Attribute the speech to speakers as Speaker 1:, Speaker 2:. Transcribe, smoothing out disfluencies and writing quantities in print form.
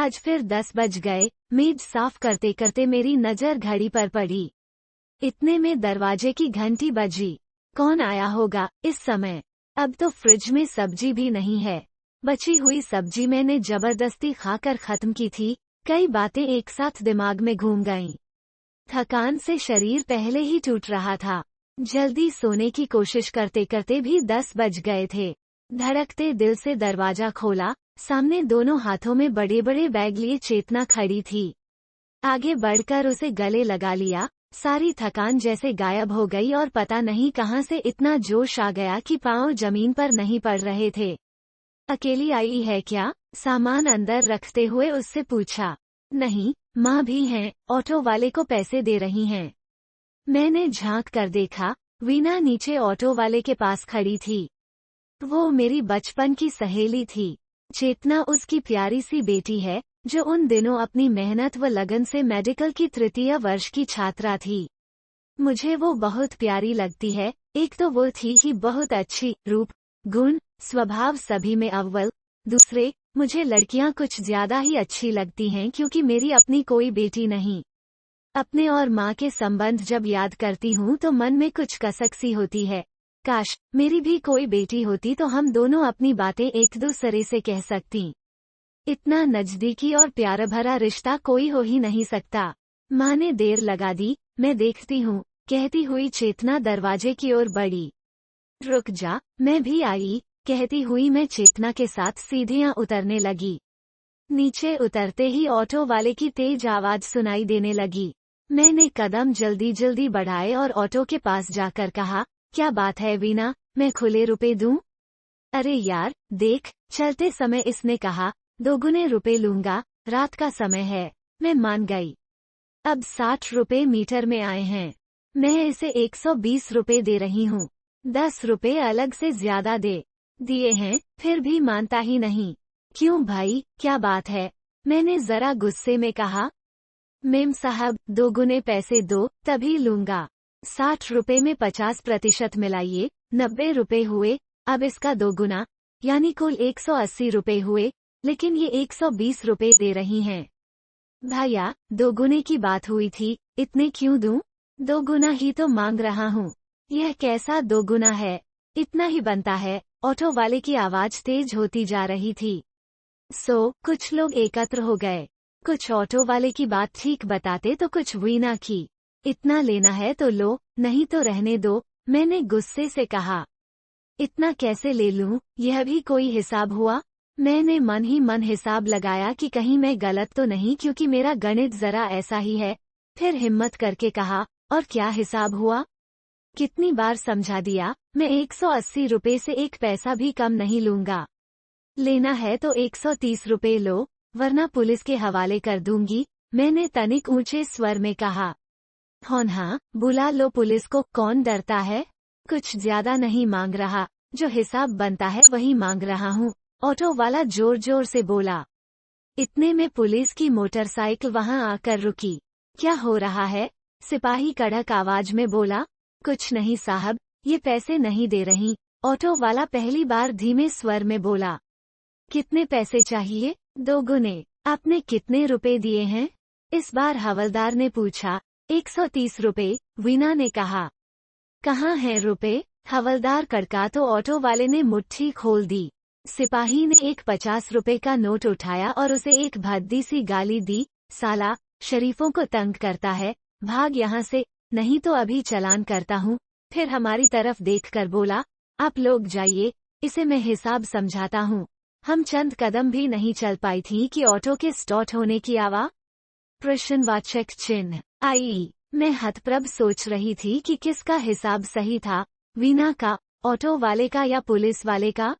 Speaker 1: आज फिर 10 बज गए। मेज साफ करते करते मेरी नजर घड़ी पर पड़ी। इतने में दरवाजे की घंटी बजी। कौन आया होगा इस समय? अब तो फ्रिज में सब्जी भी नहीं है। बची हुई सब्जी मैंने जबरदस्ती खाकर खत्म की थी। कई बातें एक साथ दिमाग में घूम गईं। थकान से शरीर पहले ही टूट रहा था। जल्दी सोने की कोशिश करते करते भी 10 बज गए थे। धड़कते दिल से दरवाजा खोला। सामने दोनों हाथों में बड़े बड़े बैग लिए चेतना खड़ी थी। आगे बढ़कर उसे गले लगा लिया। सारी थकान जैसे गायब हो गई और पता नहीं कहां से इतना जोश आ गया कि पांव जमीन पर नहीं पड़ रहे थे। अकेली आई है क्या? सामान अंदर रखते हुए उससे पूछा। नहीं, माँ भी हैं, ऑटो वाले को पैसे दे रही हैं। मैंने झांक कर देखा, वीना नीचे ऑटो वाले के पास खड़ी थी। वो मेरी बचपन की सहेली थी। चेतना उसकी प्यारी सी बेटी है, जो उन दिनों अपनी मेहनत व लगन से मेडिकल की तृतीय वर्ष की छात्रा थी। मुझे वो बहुत प्यारी लगती है। एक तो वो थी ही बहुत अच्छी, रूप, गुण, स्वभाव सभी में अव्वल। दूसरे, मुझे लड़कियां कुछ ज्यादा ही अच्छी लगती हैं क्योंकि मेरी अपनी कोई बेटी नहीं। अपने और माँ के संबंध जब याद करती हूँ तो मन में कुछ कसक सी होती है। काश मेरी भी कोई बेटी होती तो हम दोनों अपनी बातें एक दूसरे से कह सकती। इतना नजदीकी और प्यार भरा रिश्ता कोई हो ही नहीं सकता। माँ ने देर लगा दी। मैं देखती हूँ, कहती हुई चेतना दरवाजे की ओर बढ़ी। रुक जा, मैं भी आई, कहती हुई मैं चेतना के साथ सीढ़ियाँ उतरने लगी। नीचे उतरते ही ऑटो वाले की तेज आवाज सुनाई देने लगी। मैंने कदम जल्दी जल्दी बढ़ाए और ऑटो के पास जाकर कहा, क्या बात है वीना, मैं खुले रुपए दूं? अरे यार, देख, चलते समय इसने कहा, 2 गुने रुपए लूंगा, रात का समय है। मैं मान गई। अब 60 रुपए मीटर में आए हैं। मैं इसे 120 रुपए दे रही हूँ। 10 रुपए अलग से ज्यादा दे दिए हैं, फिर भी मानता ही नहीं। क्यों भाई, क्या बात है? मैंने जरा गुस्से में कहा। मेम साहब, 2 गुने पैसे दो, तभी लूंगा। 60 रुपए में 50% मिलाइए, 90 रुपए हुए। अब इसका 2 गुना, यानी कुल 180 रुपए हुए, लेकिन ये 120 रुपए दे रही हैं। भैया, 2 गुने की बात हुई थी, इतने क्यों दूं? 2 गुना ही तो मांग रहा हूँ। यह कैसा 2 गुना है? इतना ही बनता है। ऑटो वाले की आवाज तेज होती जा रही थी। कुछ लोग एकत्र हो गए। कुछ ऑटो वाले की बात ठीक बताते तो कुछ वीना की। इतना लेना है तो लो, नहीं तो रहने दो, मैंने गुस्से से कहा। इतना कैसे ले लूं, यह भी कोई हिसाब हुआ? मैंने मन ही मन हिसाब लगाया कि कहीं मैं गलत तो नहीं, क्योंकि मेरा गणित जरा ऐसा ही है। फिर हिम्मत करके कहा, और क्या हिसाब हुआ? कितनी बार समझा दिया, मैं 180 रुपए से 1 पैसा भी कम नहीं लूंगा। लेना है तो 130 रुपए लो, वरना पुलिस के हवाले कर दूंगी, मैंने तनिक ऊंचे स्वर में कहा। हाँ, बुला लो पुलिस को, कौन डरता है? कुछ ज्यादा नहीं मांग रहा, जो हिसाब बनता है वही मांग रहा हूँ, ऑटो वाला जोर जोर से बोला। इतने में पुलिस की मोटरसाइकिल वहां आकर रुकी। क्या हो रहा है? सिपाही कड़क आवाज में बोला। कुछ नहीं साहब, ये पैसे नहीं दे रही, ऑटो वाला पहली बार धीमे स्वर में बोला। कितने पैसे चाहिए? 2 गुने। आपने कितने रुपए दिए हैं? इस बार हवलदार ने पूछा। 130 रुपए, वीना ने कहा। कहाँ हैं रुपए? हवलदार कड़का तो ऑटो वाले ने मुट्ठी खोल दी। सिपाही ने एक 50 रुपए का नोट उठाया और उसे एक भद्दी सी गाली दी। साला, शरीफों को तंग करता है, भाग यहाँ से, नहीं तो अभी चालान करता हूँ। फिर हमारी तरफ देखकर बोला, आप लोग जाइए, इसे मैं हिसाब समझाता हूँ। हम चंद कदम भी नहीं चल पाई थी कि ऑटो के स्टॉप होने की आवाज। प्रश्नवाचक चिन्ह आई। मैं हतप्रभ सोच रही थी कि किसका हिसाब सही था, वीना का, ऑटो वाले का या पुलिस वाले का।